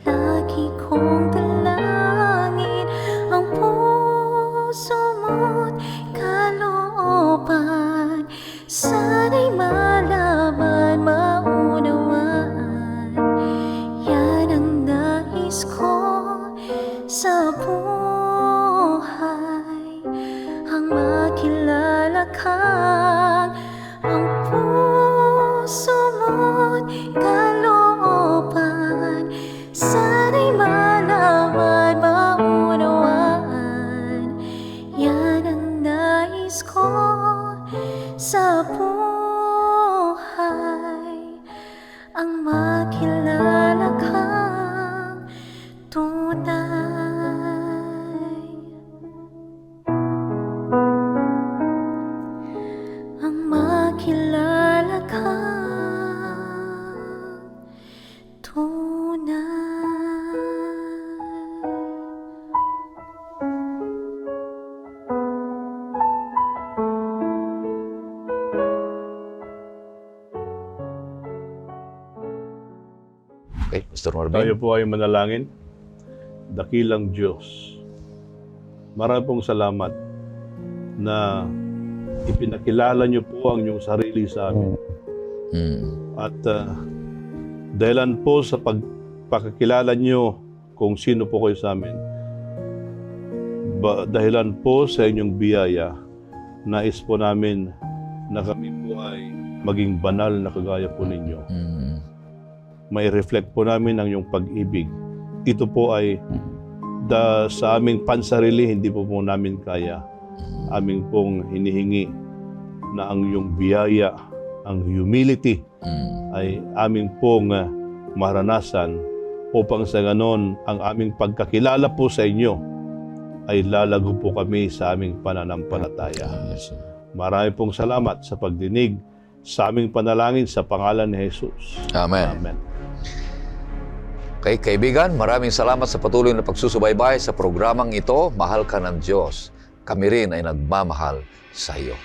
S4: Lagi kong dalangin ang puso mo't kalooban. Sana'y malaman, maunawaan. Yan ang nais ko sa buhay, ang makilala kang ang puso mo't kalooban. Sana'y malaman, maunawaan. Yan ang nais ko sa buhay, ang makilala kang tunay. Ang makilala kang tunay.
S1: Okay, Pastor
S2: Tayo
S1: Marvin.
S2: po ay manalangin. Dakilang Diyos, marami pong salamat na ipinakilala niyo po ang inyong sarili sa amin. At dahilan po sa pagpakakilala niyo kung sino po kayo sa amin, dahilan po sa inyong biyaya, nais po namin na kami po ay maging banal na kagaya po ninyo. May reflect po namin ang iyong pag-ibig. Ito po ay sa aming pansarili, hindi po namin kaya. Aming pong hinihingi na ang iyong biyaya, ang humility, ay aming pong maranasan upang sa ganon ang aming pagkakilala po sa inyo ay lalago po kami sa aming pananampalataya. Marami pong salamat sa pagdinig sa aming panalangin sa pangalan ni Jesus.
S1: Amen.
S2: Amen.
S1: Okay, kaibigan, maraming salamat sa patuloy na pagsusubaybay sa programang ito, Mahal Ka ng Diyos. Kami rin ay nagmamahal sa iyo.